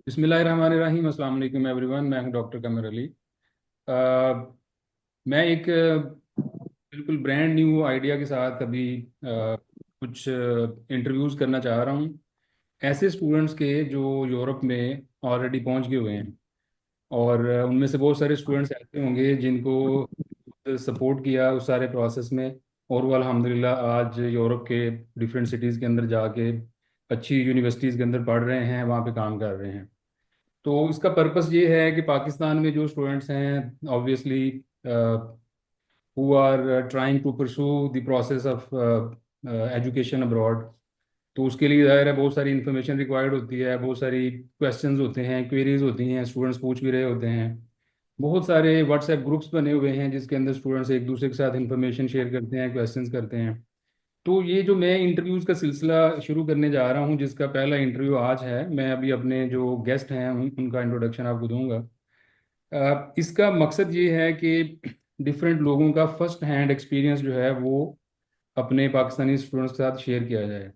बिस्मिल्लाहिर्रहमानिर्रहीम। अस्सलाम वालेकुम एवरीवन। मैं हूं डॉक्टर कमर अली। अ, मैं एक बिल्कुल ब्रांड न्यू आइडिया के साथ अभी कुछ इंटरव्यूज़ करना चाह रहा हूं ऐसे स्टूडेंट्स के जो यूरोप में ऑलरेडी पहुंच गए हुए हैं। और उनमें से बहुत सारे स्टूडेंट्स ऐसे होंगे जिनको सपोर्ट किया उस सारे प्रोसेस में, और वो अल्हम्दुलिल्लाह आज यूरोप के डिफरेंट सिटीज़ के अंदर जाके अच्छी यूनिवर्सिटीज़ के अंदर पढ़ रहे हैं, वहाँ पे काम कर रहे हैं। तो इसका पर्पस ये है कि पाकिस्तान में जो स्टूडेंट्स हैं obviously who are trying to pursue the process of education abroad, तो उसके लिए ज़ाहिर है बहुत सारी इन्फॉर्मेशन रिक्वायर्ड होती है, बहुत सारी क्वेश्चंस होते हैं, क्वेरीज होती हैं, स्टूडेंट्स पूछ भी रहे होते हैं। बहुत सारे व्हाट्सएप ग्रुप्स बने हुए हैं जिसके अंदर स्टूडेंट्स एक दूसरे के साथ इन्फॉर्मेशन शेयर करते हैं, क्वेश्चंस करते हैं। तो ये जो मैं इंटरव्यूज़ का सिलसिला शुरू करने जा रहा हूँ, जिसका पहला इंटरव्यू आज है, मैं अभी अपने जो गेस्ट हैं उनका इंट्रोडक्शन आपको दूंगा। इसका मकसद ये है कि डिफरेंट लोगों का फर्स्ट हैंड एक्सपीरियंस जो है वो अपने पाकिस्तानी स्टूडेंट्स के साथ शेयर किया जाए।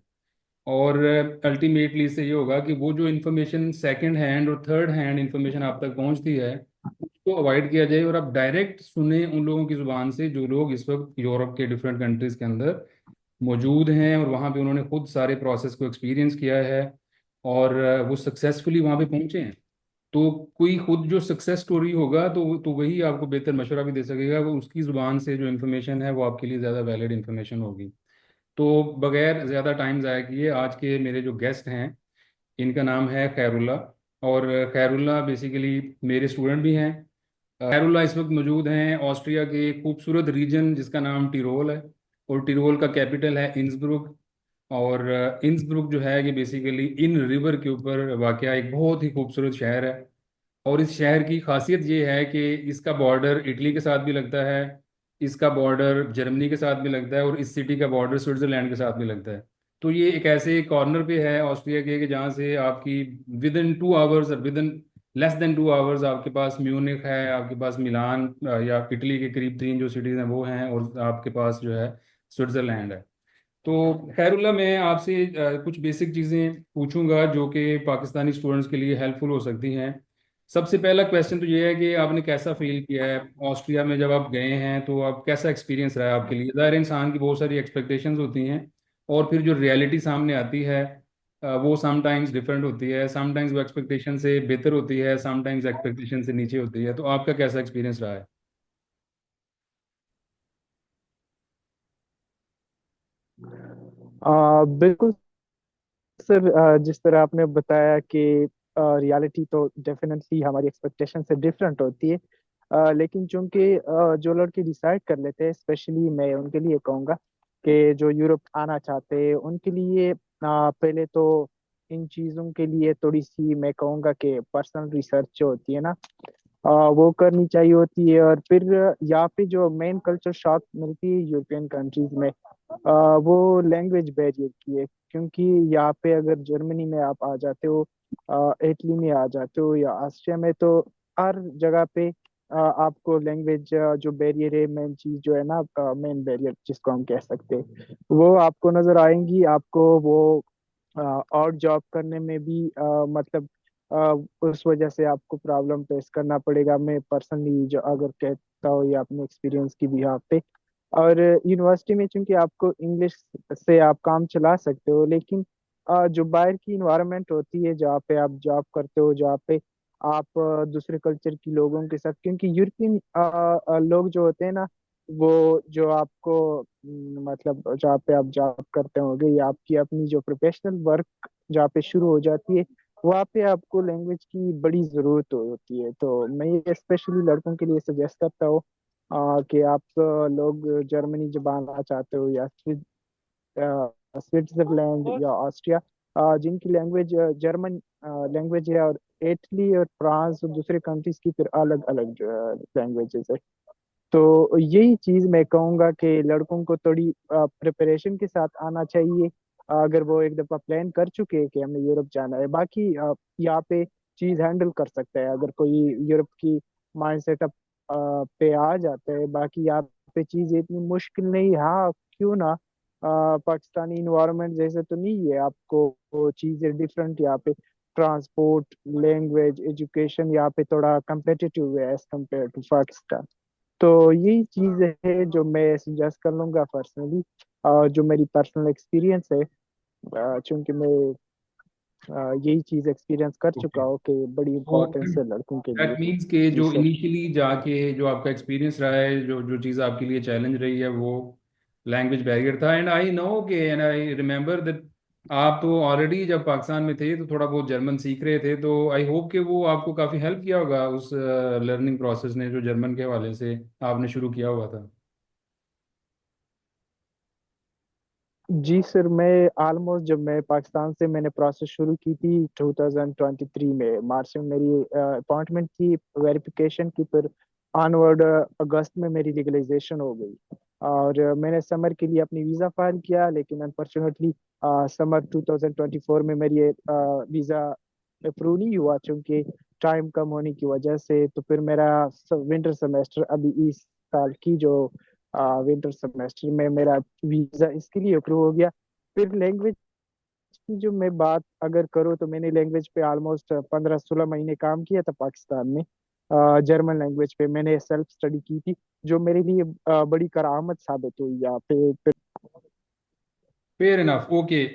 और अल्टीमेटली इससे ये होगा कि वो जो इन्फॉर्मेशन सेकंड हैंड और थर्ड हैंड इन्फॉर्मेशन आप तक पहुंचती है उसको अवॉइड किया जाए, और आप डायरेक्ट सुने उन लोगों की ज़ुबान से जो लोग इस वक्त यूरोप के डिफरेंट कंट्रीज़ के अंदर मौजूद हैं और वहाँ पे उन्होंने खुद सारे प्रोसेस को एक्सपीरियंस किया है, और वो सक्सेसफुली वहाँ पे पहुँचे हैं। तो कोई खुद जो सक्सेस स्टोरी होगा तो वही आपको बेहतर मशवरा भी दे सकेगा, वो उसकी ज़ुबान से जो इन्फॉर्मेशन है वो आपके लिए ज़्यादा वैलिड इन्फॉर्मेशन होगी। तो बगैर ज़्यादा टाइम ज़ाया किए आज के मेरे जो गेस्ट हैं इनका नाम है खैरुल्ला। और खैरुल्ला बेसिकली मेरे स्टूडेंट भी हैं। खैरुल्ला इस वक्त मौजूद हैं ऑस्ट्रिया के खूबसूरत रीजन जिसका नाम टिरोल है, और टिरोल का कैपिटल है इंसब्रुक। और इंसब्रुक जो है कि बेसिकली इन रिवर के ऊपर वाक़या एक बहुत ही खूबसूरत शहर है। और इस शहर की खासियत ये है कि इसका बॉर्डर इटली के साथ भी लगता है, इसका बॉर्डर जर्मनी के साथ भी लगता है, और इस सिटी का बॉर्डर स्विट्ज़रलैंड के साथ भी लगता है। तो ये एक ऐसे कॉर्नर पे है ऑस्ट्रिया के कि जहाँ से आपकी with in 2 hours, with in less than 2 hours आपके पास म्यूनिख है, आपके पास मिलान या इटली के करीब तीन जो सिटीज़ हैं वो हैं, और आपके पास जो है स्विट्ज़रलैंड है। तो खैरुल्ला मैं आपसे कुछ बेसिक चीज़ें पूछूंगा जो कि पाकिस्तानी स्टूडेंट्स के लिए हेल्पफुल हो सकती हैं। सबसे पहला क्वेश्चन तो ये है कि आपने कैसा फील किया है ऑस्ट्रिया में जब आप गए हैं, तो आप कैसा एक्सपीरियंस रहा है आपके लिए? ज़ाहिर है इंसान की बहुत सारी एक्सपेक्टेशंस होती हैं, और फिर जो रियलिटी सामने आती है वो समटाइम्स डिफरेंट होती है, समटाइम्स वो एक्सपेक्टेशन से बेहतर होती है, समटाइम्स एक्सपेक्टेशन से नीचे होती है। तो आपका कैसा एक्सपीरियंस रहा है? बिल्कुल सर। जिस तरह आपने बताया कि रियलिटी तो डेफिनेटली हमारी एक्सपेक्टेशन से डिफरेंट होती है। लेकिन चूंकि जो लड़के डिसाइड कर लेते हैं, स्पेशली मैं उनके लिए कहूँगा कि जो यूरोप आना चाहते हैं उनके लिए पहले तो इन चीज़ों के लिए थोड़ी सी मैं कहूँगा कि पर्सनल रिसर्च जो होती है ना, वो करनी चाहिए होती है। और फिर यहाँ पे जो मेन कल्चर शॉक मिलती है यूरोपियन कंट्रीज में, वो लैंग्वेज बैरियर की है। क्योंकि यहाँ पे अगर जर्मनी में आप आ जाते हो, इटली में आ जाते हो या ऑस्ट्रिया में, तो हर जगह पे आपको लैंग्वेज जो बैरियर है, मेन चीज जो है ना, मेन बैरियर जिसको हम कह सकते हैं, वो आपको नजर आएंगी। आपको वो और जॉब करने में भी मतलब उस वजह से आपको प्रॉब्लम फेस करना पड़ेगा। मैं पर्सनली जो अगर कहता हूँ या अपने एक्सपीरियंस की बिहाफ पे, और यूनिवर्सिटी में चूंकि आपको इंग्लिश से आप काम चला सकते हो, लेकिन जो बाहर की इन्वायरमेंट होती है जहाँ पे आप जॉब करते हो, जहाँ पे आप दूसरे कल्चर के लोगों के साथ, क्योंकि यूरोपियन लोग जो होते हैं ना, वो जो आपको मतलब जहाँ पे आप जॉब करते होंगे या आपकी अपनी जो प्रोफेशनल वर्क जहाँ पे शुरू हो जाती है, वहाँ पे आपको लैंग्वेज की बड़ी ज़रूरत होती है। तो मैं ये स्पेशली लड़कों के लिए सजेस्ट करता हूँ कि आप लोग जर्मनी जब आना चाहते हो या स्विट्जरलैंड या ऑस्ट्रिया, जिनकी लैंग्वेज जर्मन लैंग्वेज है, और इटली और फ्रांस और दूसरे कंट्रीज की फिर अलग अलग लैंग्वेजेस है। तो यही चीज मैं कहूँगा कि लड़कों को थोड़ी प्रिपरेशन के साथ आना चाहिए। अगर वो एक दफा प्लान कर चुके हैं कि हमें यूरोप जाना है, बाकी यहाँ पे चीज हैंडल कर सकता है अगर कोई यूरोप की माइंड सेटअप पे आ जाता है। बाकी यहाँ पे चीज इतनी मुश्किल नहीं, हाँ क्यों ना, पाकिस्तानी इन्वायरमेंट जैसे तो नहीं है, आपको वो चीजें डिफरेंट यहाँ पे। ट्रांसपोर्ट, लैंग्वेज, एजुकेशन यहाँ पे थोड़ा competitive है एज कम्पेयर टू पाकिस्तान। तो यही चीज़ है जो मैं सजेस्ट कर लूँगा पर्सनली, और जो मेरी पर्सनल एक्सपीरियंस है, चूंकि मैं यही चीज़ एक्सपीरियंस कर चुका ओके। हूँ कि बड़ी तो इंपॉर्टेंस है लड़कों के लिए। दैट मीन्स के जी जो सर। इनिशियली जाके जो आपका एक्सपीरियंस रहा है, जो जो चीज़ आपके लिए चैलेंज रही है, वो लैंग्वेज बैरियर था। एंड आई नो के एंड आई रिमेंबर दैट आप तो ऑलरेडी जब पाकिस्तान में थे तो थोड़ा बहुत जर्मन सीख रहे थे, तो आई होप कि वो आपको काफ़ी हेल्प किया होगा उस लर्निंग प्रोसेस ने, जो जर्मन के हवाले से आपने शुरू किया हुआ था। जी सर, मैं ऑलमोस्ट जब मैं पाकिस्तान से मैंने प्रोसेस शुरू की थी 2023 में मार्च में मेरी अपॉइंटमेंट की वेरिफिकेशन की, फिर ऑनवर्ड अगस्त में मेरी लीगलाइजेशन हो गई। और मैंने समर के लिए अपनी वीज़ा फाइल किया, लेकिन अनफॉर्चुनेटली समर 2024 में मेरी वीज़ा अप्रूव नहीं हुआ, चूंकि टाइम कम होने की वजह से। तो फिर मेरा विंटर सेमेस्टर अभी इस साल की जो विंटर सेमेस्टर में मेरा वीज़ा इसके लिए अप्रूव हो गया। फिर लैंग्वेज की जो मैं बात अगर करूँ, तो मैंने लैंग्वेज पे ऑलमोस्ट 15-16 महीने काम किया था पाकिस्तान में। जर्मन लैंग्वेज पे मैंने सेल्फ स्टडी की थी, जो मेरे लिए बड़ी करामत साबित हुई यहाँ पे। Fair enough, okay.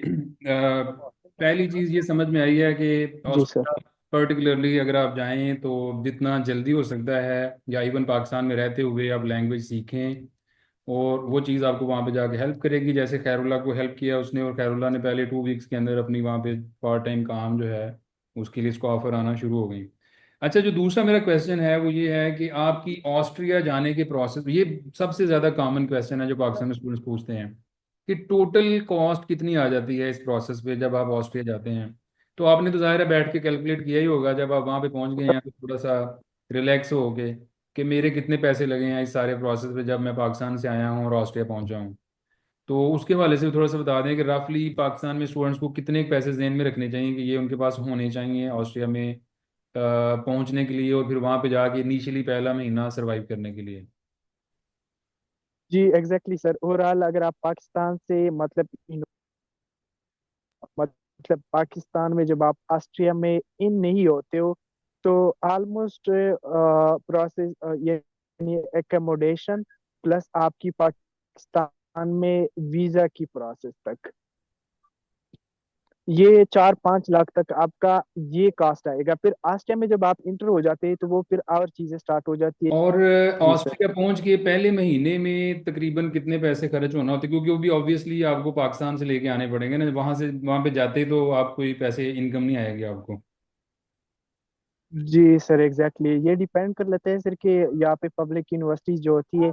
पहली चीज़ ये समझ में आई है कि जी सर। ऑस्ट्रेलिया पर्टिकुलरली अगर आप जाएं तो जितना जल्दी हो सकता है, या इवन पाकिस्तान में रहते हुए आप लैंग्वेज सीखें, और वो चीज़ आपको वहाँ पे जाके हेल्प करेगी। जैसे खैरुल्ला को हेल्प किया उसने, और खैरुल्ला ने पहले 2 वीक्स के अंदर अपनी वहाँ पे पार्ट टाइम काम जो है उसके लिए इसको ऑफर आना शुरू हो गई। अच्छा, जो दूसरा मेरा क्वेश्चन है वो ये है कि आपकी ऑस्ट्रिया जाने के प्रोसेस, ये सबसे ज़्यादा कॉमन क्वेश्चन है जो पाकिस्तान में स्टूडेंट्स पूछते हैं, कि टोटल कॉस्ट कितनी आ जाती है इस प्रोसेस पे जब आप ऑस्ट्रिया जाते हैं। तो आपने तो ज़ाहिर है बैठ के कैलकुलेट किया ही होगा जब आप वहाँ पे पहुँच गए हैं, तो थोड़ा सा रिलैक्स हो गए कि मेरे कितने पैसे लगे हैं इस सारे प्रोसेस पे जब मैं पाकिस्तान से आया हूँ और ऑस्ट्रिया पहुँचा हूँ। तो उसके हवाले से थोड़ा सा बता दें कि रफली पाकिस्तान में स्टूडेंट्स को कितने पैसे जहन में रखने चाहिए कि ये उनके पास होने चाहिए ऑस्ट्रिया में पहुँचने के लिए, और फिर वहाँ पे जाके इनिशियली पहला महीना सरवाइव करने के लिए। जी एग्जैक्टली सर, ओवरऑल अगर आप पाकिस्तान से मतलब पाकिस्तान में जब आप ऑस्ट्रिया में इन नहीं होते हो, तो ऑलमोस्ट प्रोसेस यानी एकोमोडेशन प्लस आपकी पाकिस्तान में वीजा की प्रोसेस तक, ये 4-5 लाख तक आपका ये कास्ट आएगा। फिर ऑस्ट्रिया में जब आप इंटर हो जाते हैं, तो वो फिर और चीजें स्टार्ट हो जाती है। और जी सर। ऑस्ट्रिया पहुंच के पहले महीने में तकरीबन कितने पैसे खर्च होना होते, क्योंकि वो भी ऑब्वियसली आपको पाकिस्तान से लेके आने पड़ेंगे ना, वहां से वहां पे जाते तो आप कोई पैसे इनकम नहीं आएगी आपको। जी सर एग्जैक्टली, ये डिपेंड कर लेते हैं सर कि यहाँ पे पब्लिक यूनिवर्सिटीज जो होती है,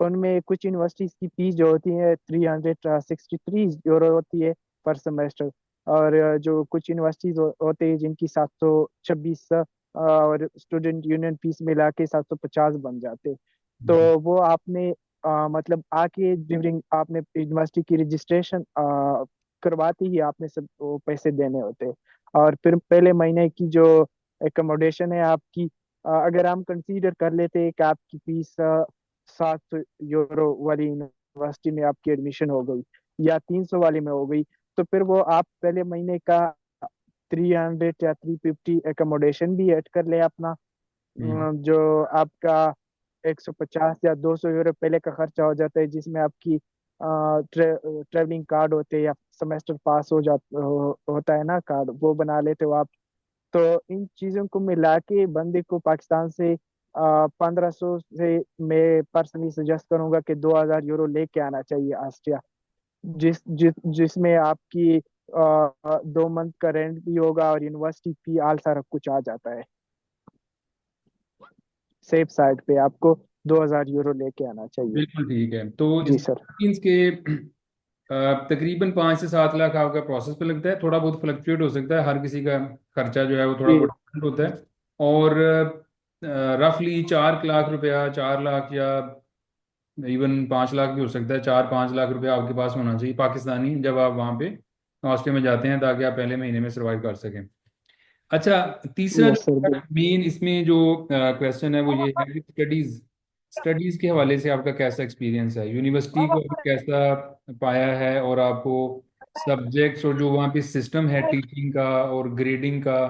उनमें कुछ यूनिवर्सिटीज की फीस जो होती है 363 यूरो होती है पर सेमेस्टर। और जो कुछ यूनिवर्सिटीज होते हैं जिनकी 726, और स्टूडेंट यूनियन फीस मिला के 750 बन जाते। हम्म। तो वो आपने मतलब आके ड्यूरिंग आपने यूनिवर्सिटी की रजिस्ट्रेशन करवाते ही आपने सब वो पैसे देने होते हैं। और फिर पहले महीने की जो एकोमोडेशन है आपकी, अगर हम कंसीडर कर लेते हैं कि आपकी फीस 700 यूरो वाली यूनिवर्सिटी में आपकी एडमिशन हो गई, या 300 वाली में हो गई, तो फिर वो आप पहले महीने का 300 या 350 एकोमोडेशन भी ऐड कर ले अपना। हम्म। जो आपका 150 या 200 यूरो पहले का खर्चा हो जाता है, जिसमें आपकी ट्रेवलिंग कार्ड होते हैं या सेमेस्टर पास होता है ना कार्ड, वो बना लेते हो आप। तो इन चीजों को मिला के बंदे को पाकिस्तान से 1500 से मैं पर्सनली सजेस्ट करूंगा कि 2000 यूरो लेके आना चाहिए ऑस्ट्रिया, जिसमें आपकी 2 मंथ का रेंट भी होगा और यूनिवर्सिटी फी आल सारा कुछ आ जाता है। सेफ साइड पे आपको 2000 यूरो लेके आना चाहिए। बिल्कुल ठीक है। तो जी इसके सर। मीन्स के तकरीबन 5 से 7 लाख आपका प्रोसेस पे लगता है, थोड़ा बहुत फ्लक्चुएट हो सकता है, हर किसी का खर्चा जो है वो थोड़ा जी बहुत different होता है। और रफली 4 लाख रुपया, 4 लाख, या इवन 5 लाख भी हो सकता है, 4-5 लाख रुपया आपके पास होना चाहिए पाकिस्तानी जब आप वहाँ पे हॉस्टल में जाते हैं, ताकि आप पहले महीने में सर्वाइव कर सकें। अच्छा, तीसरा यस जो सर बिल्कुल। मेन इसमें जो क्वेश्चन है वो ये है कि स्टडीज, स्टडीज के हवाले से आपका कैसा एक्सपीरियंस है, यूनिवर्सिटी को आपने कैसा पाया है, और आपको सब्जेक्ट्स और जो वहाँ पे सिस्टम है टीचिंग का और ग्रेडिंग का,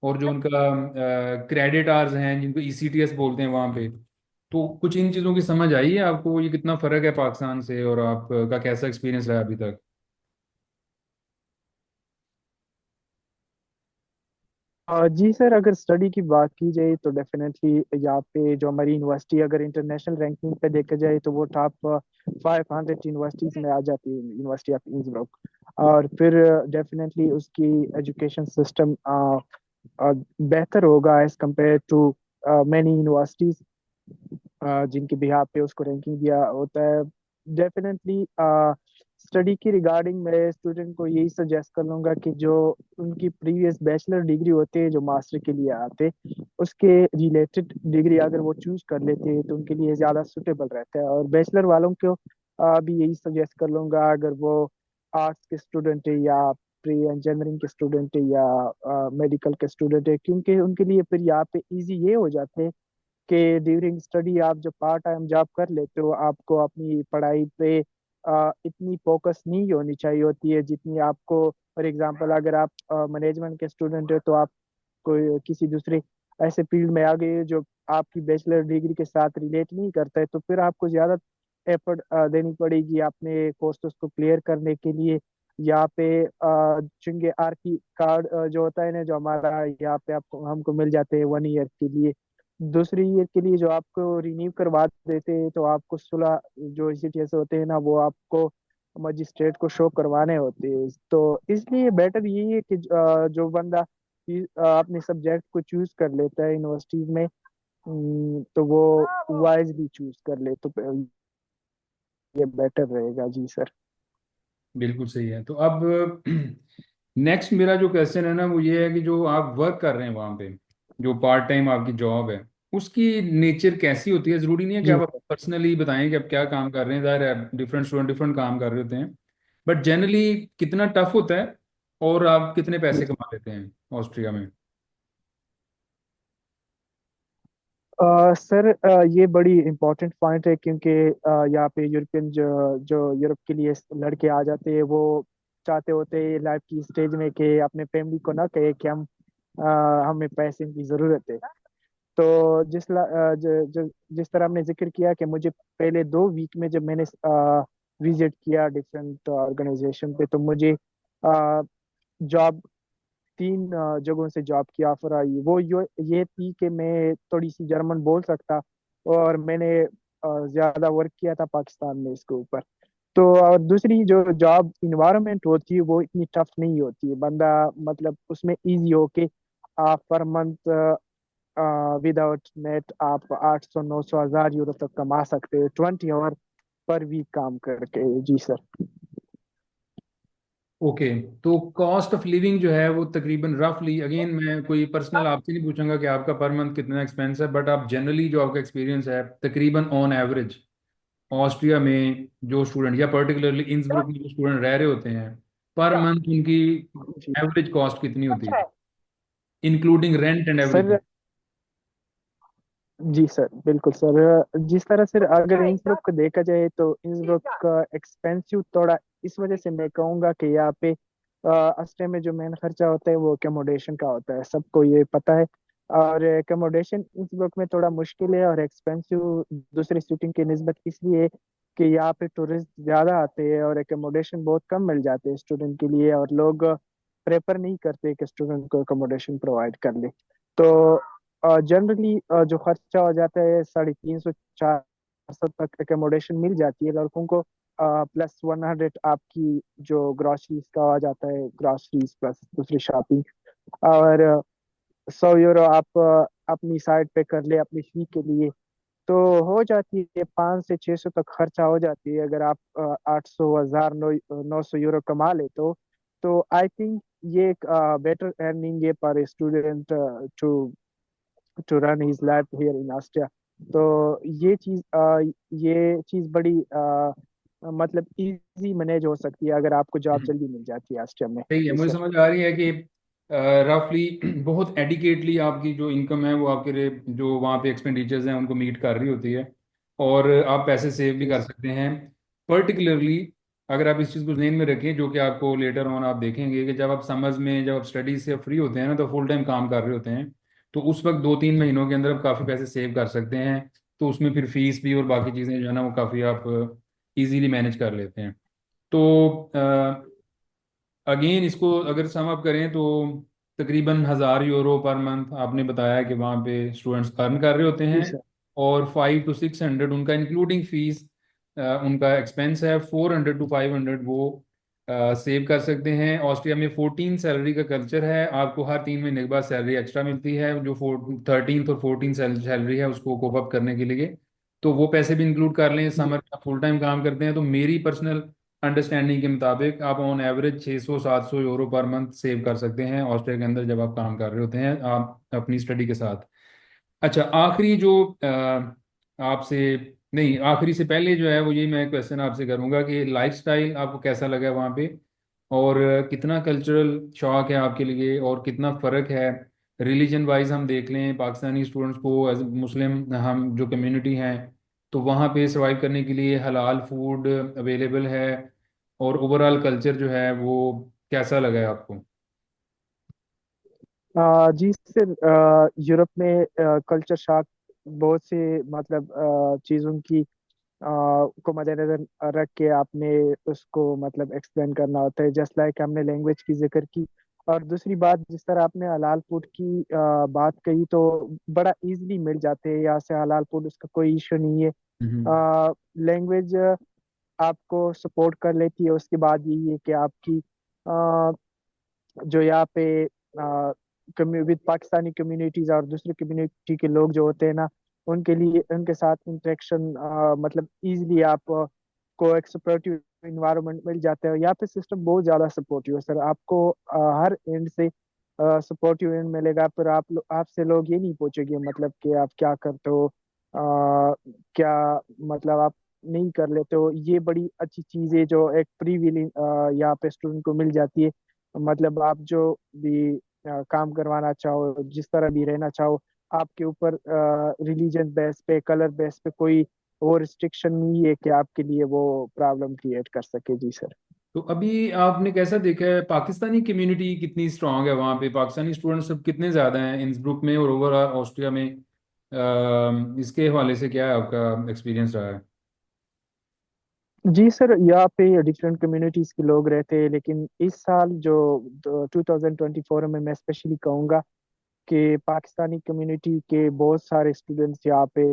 और जो उनका क्रेडिट आवर्स हैं जिनको ईसीटीएस बोलते हैं वहाँ पे, तो कुछ इन चीज़ों की समझ आई है आपको? ये कितना फ़र्क है पाकिस्तान से, और आपका कैसा एक्सपीरियंस रहा अभी तक? जी सर, अगर स्टडी की बात की जाए तो डेफिनेटली यहाँ पे जो हमारी यूनिवर्सिटी अगर इंटरनेशनल रैंकिंग पे देखा जाए तो वो टॉप 500 यूनिवर्सिटीज में आ जाती है, यूनिवर्सिटी ऑफ इंसब्रुक। और फिर डेफिनेटली उसकी एजुकेशन सिस्टम बेहतर होगा as compare to many universities जिनके बिहाफ पे उसको रैंकिंग दिया होता है। डेफिनेटली स्टडी की रिगार्डिंग मैं स्टूडेंट को यही सजेस्ट कर लूंगा कि जो उनकी प्रीवियस बैचलर डिग्री होती है जो मास्टर के लिए आते, उसके रिलेटेड डिग्री अगर वो चूज कर लेते हैं तो उनके लिए ज़्यादा सुटेबल रहता है। और बैचलर वालों को भी यही सजेस्ट कर लूंगा, अगर वो आर्ट्स के स्टूडेंट है या प्री इंजीनियरिंग के स्टूडेंट है या मेडिकल के स्टूडेंट है, क्योंकि उनके लिए फिर यहाँ पे इजी ये हो जाते हैं कि ड्यूरिंग स्टडी आप जो पार्ट टाइम जॉब कर लेते हो, आपको अपनी पढ़ाई पे इतनी फोकस नहीं होनी चाहिए होती है जितनी आपको। फॉर एग्जांपल अगर आप मैनेजमेंट के स्टूडेंट है तो आप कोई किसी दूसरे ऐसे फील्ड में आ गए जो आपकी बैचलर डिग्री के साथ रिलेट नहीं करता है, तो फिर आपको ज़्यादा एफर्ट देनी पड़ेगी अपने कोर्सेज को क्लियर करने के लिए। यहाँ पे चुंगे आर की कार्ड जो होता है ना, जो हमारा यहाँ पे आपको हमको मिल जाते हैं 1 ईयर के लिए। दूसरी ईयर के लिए जो आपको रिन्यू करवा देते हैं तो आपको 16 जो सीटीएस होते हैं ना वो आपको मजिस्ट्रेट को शो करवाने होते हैं। तो इसलिए बेटर यही है कि जो बंदा अपने सब्जेक्ट को चूज कर लेता है यूनिवर्सिटीज में, तो वो वाइजली चूज कर ले तो ये बेटर रहेगा। जी सर। बिल्कुल सही है। तो अब नेक्स्ट मेरा जो क्वेश्चन है ना, वो ये है कि जो आप वर्क कर रहे हैं वहाँ पे, जो पार्ट टाइम आपकी जॉब है, उसकी नेचर कैसी होती है? ज़रूरी नहीं है कि जी आप पर्सनली बताएं कि आप क्या काम कर रहे हैं, ज़ाहिर है डिफरेंट स्टूडेंट डिफरेंट काम कर रहे होते हैं, बट जनरली कितना टफ होता है, और आप कितने पैसे कमा लेते हैं ऑस्ट्रिया में? सर, ये बड़ी इम्पोर्टेंट पॉइंट है क्योंकि यहाँ पे यूरोपियन जो जो यूरोप के लिए लड़के आ जाते हैं वो चाहते होते हैं लाइफ की स्टेज में कि अपने फैमिली को ना कहे कि हमें पैसे की ज़रूरत है। तो जिस तरह हमने जिक्र किया कि मुझे पहले 2 वीक में जब मैंने विजिट किया डिफरेंट ऑर्गेनाइजेशन पे, तो मुझे जॉब 3 जगहों से जॉब की ऑफर आई। वो ये थी कि मैं थोड़ी सी जर्मन बोल सकता और मैंने ज्यादा वर्क किया था पाकिस्तान में इसके ऊपर। तो और दूसरी जो जॉब इन्वायरमेंट होती है वो इतनी टफ नहीं होती है, बंदा मतलब उसमें इजी हो के आप पर मंथ विदाउट नेट आप 800 900 हज़ार यूरो तक कमा सकते हो 20 आवर पर वीक काम करके। जी सर। ओके। तो कॉस्ट ऑफ लिविंग जो है वो तकरीबन रफली, अगेन मैं कोई पर्सनल आपसे नहीं पूछूंगा कि आपका पर मंथ कितना एक्सपेंस है, बट आप जनरली जो आपका एक्सपीरियंस है तकरीबन ऑन एवरेज ऑस्ट्रिया में जो स्टूडेंट, या पर्टिकुलरली इंसब्रुक में जो स्टूडेंट रह रहे होते हैं, पर मंथ उनकी जी एवरेज कॉस्ट कितनी होती है, including rent and everything? Sir. जी सर, बिल्कुल सर। जिस तरह से अगर इंसब्रुक को देखा जाए तो इंसब्रुक का एक्सपेंसिव थोड़ा इस वजह से मैं कहूँगा कि यहाँ पे अस्टे में जो मेन खर्चा होता है वो अकोमोडेशन का होता है, सबको ये पता है। और अकोमोडेशन इंसब्रुक में थोड़ा मुश्किल है और एक्सपेंसिव दूसरी सिटी की निस्बत इसलिए कि यहाँ पे टूरिस्ट ज़्यादा आते हैं और अकोमोडेशन बहुत कम मिल जाते हैं स्टूडेंट के लिए, और लोग प्रेफर नहीं करते कि स्टूडेंट को अकोमोडेशन प्रोवाइड कर ले। तो जनरली जो खर्चा हो जाता है 350 400 तक अकोमोडेशन मिल जाती है लड़कों को, प्लस 100 आपकी जो ग्रॉसरीज का आ जाता है, ग्रॉसरीज प्लस दूसरी शॉपिंग। और 100 यूरो आप अपनी साइड पे कर ले अपनी फी के लिए, तो हो जाती है 500 से 600 तक खर्चा हो जाती है। अगर आप 800 1000 900 यूरो कमा ले तो आई थिंक ये एक बेटर अर्निंग है पर student to to run his life here in Austria. तो ये चीज बड़ी मतलब इजी मैनेज हो सकती है अगर आपको जॉब जल्दी मिल जाती है ऑस्ट्रिया में। सही है, जी मुझे सर। समझ आ रही है कि रफली बहुत एडिकेटली आपकी जो इनकम है वो आपके लिए जो वहाँ पे एक्सपेंडिचर्स हैं उनको मीट कर रही होती है, और आप पैसे सेव भी जी कर सकते हैं। पर्टिकुलरली अगर आप इस चीज़ को जहन में रखें, जो कि आपको लेटर ऑन आप देखेंगे कि जब आप समझ में, जब आप स्टडीज से फ्री होते हैं ना, तो फुल टाइम काम कर रहे होते हैं, तो उस वक्त 2-3 महीनों के अंदर आप काफ़ी पैसे सेव कर सकते हैं। तो उसमें फिर फीस भी और बाकी चीज़ें जो है ना, वो काफ़ी आप इजीली मैनेज कर लेते हैं। तो अगेन इसको अगर सम अप करें तो तकरीबन 1,000 यूरो पर मंथ आपने बताया कि वहाँ पे स्टूडेंट्स अर्न कर रहे होते जी हैं। सर। और 500 to 600 उनका इंक्लूडिंग फीस, उनका एक्सपेंस है। 400 to 500 वो सेव कर सकते हैं। ऑस्ट्रिया में 14 सैलरी का कल्चर है, आपको हर 3 महीने के बाद सैलरी एक्स्ट्रा मिलती है, जो 13th और 14 सैलरी है उसको कोप अप करने के लिए। तो वो पैसे भी इंक्लूड कर लें। जी समर में फुल टाइम काम करते हैं, तो मेरी पर्सनल अंडरस्टैंडिंग के मुताबिक आप on average 600-700 euro per month save कर सकते हैं ऑस्ट्रिया के अंदर, जब आप काम कर रहे होते हैं आप अपनी स्टडी के साथ। अच्छा, आखिरी जो आपसे, नहीं, आखिरी से पहले जो है वो ये मैं क्वेश्चन आपसे करूंगा कि लाइफस्टाइल आपको कैसा लगा वहाँ पे, और कितना कल्चरल शॉक है आपके लिए, और कितना फ़र्क है रिलीजन वाइज। हम देख लें पाकिस्तानी स्टूडेंट्स को, एज मुस्लिम हम जो कम्युनिटी हैं, तो वहाँ पे सर्वाइव करने के लिए हलाल फूड अवेलेबल है, और ओवरऑल कल्चर जो है वो कैसा लगा है आपको? जी सर, यूरोप में कल्चर शॉक बहुत से मतलब चीज़ों की को मद्देनजर रख के आपने उसको मतलब एक्सप्लेन करना होता है। जस्ट लाइक हमने लैंग्वेज की जिक्र की, और दूसरी बात जिस तरह आपने हलाल फूड की बात कही, तो बड़ा इजीली मिल जाते हैं यहाँ से हलाल फूड, उसका कोई इशू नहीं है। हम्म। लैंग्वेज आपको सपोर्ट कर लेती है। उसके बाद यही है कि आपकी जो यहाँ पे विद पाकिस्तानी कम्युनिटीज और दूसरी कम्युनिटी के लोग जो होते हैं ना, उनके लिए उनके साथ इंटरेक्शन मतलब इजीली आप को एक सपोर्टिव इन्वायरमेंट मिल जाता है। यहाँ पे सिस्टम बहुत ज़्यादा सपोर्टिव है सर, आपको हर एंड से सपोर्टिव एंड मिलेगा। पर आपसे लोग ये नहीं पूछेंगे मतलब कि आप क्या करते हो, क्या मतलब आप नहीं कर लेते हो। ये बड़ी अच्छी चीज़ है जो एक फ्री विलिंग यहाँ पे स्टूडेंट को मिल जाती है। मतलब आप जो भी काम करवाना चाहो, जिस तरह भी रहना चाहो, आपके ऊपर रिलीजन बेस पे, कलर बेस पे कोई वो रिस्ट्रिक्शन नहीं है कि आपके लिए वो प्रॉब्लम क्रिएट कर सके। जी सर। तो अभी आपने कैसा देखा है, पाकिस्तानी कम्युनिटी कितनी स्ट्रांग है वहाँ पे, पाकिस्तानी स्टूडेंट्स सब कितने ज़्यादा हैं इंसब्रुक में और ओवरऑल ऑस्ट्रिया में? इसके हवाले से क्या है आपका एक्सपीरियंस रहा है? जी सर, यहाँ पे डिफरेंट कम्युनिटीज के लोग रहते हैं, लेकिन इस साल जो 2024 में मैं स्पेशली कहूँगा कि पाकिस्तानी कम्युनिटी के बहुत सारे स्टूडेंट्स यहाँ पे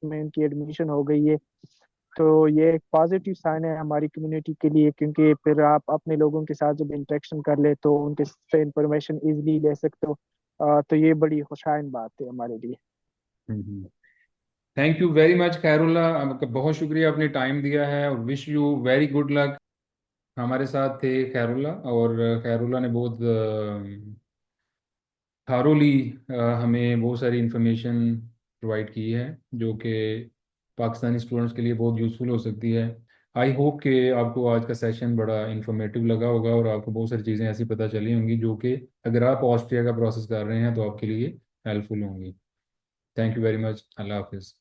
में इनकी एडमिशन हो गई है। तो ये एक पॉजिटिव साइन है हमारी कम्युनिटी के लिए, क्योंकि फिर आप अपने लोगों के साथ जब इंटरेक्शन कर ले तो उनके से इंफॉर्मेशन इजीली ले सकते हो। तो ये बड़ी खुशाइन बात है हमारे लिए। हम्म। Thank you very much Khairullah, आपका बहुत शुक्रिया, आपने टाइम दिया है, और wish you very good luck. हमारे साथ थे खैरुल्ला, और खैरुल्ला ने बहुत थारोली हमें बहुत सारी इंफॉर्मेशन प्रोवाइड की है, जो कि पाकिस्तानी स्टूडेंट्स के लिए बहुत यूज़फुल हो सकती है। आई होप कि आपको आज का सेशन बड़ा इंफॉर्मेटिव लगा होगा, और आपको बहुत सारी चीज़ें ऐसी पता चली होंगी जो कि अगर आप ऑस्ट्रिया का प्रोसेस कर रहे हैं तो आपके लिए हेल्पफुल होंगी। Thank you very much. अल्लाह हाफिज़।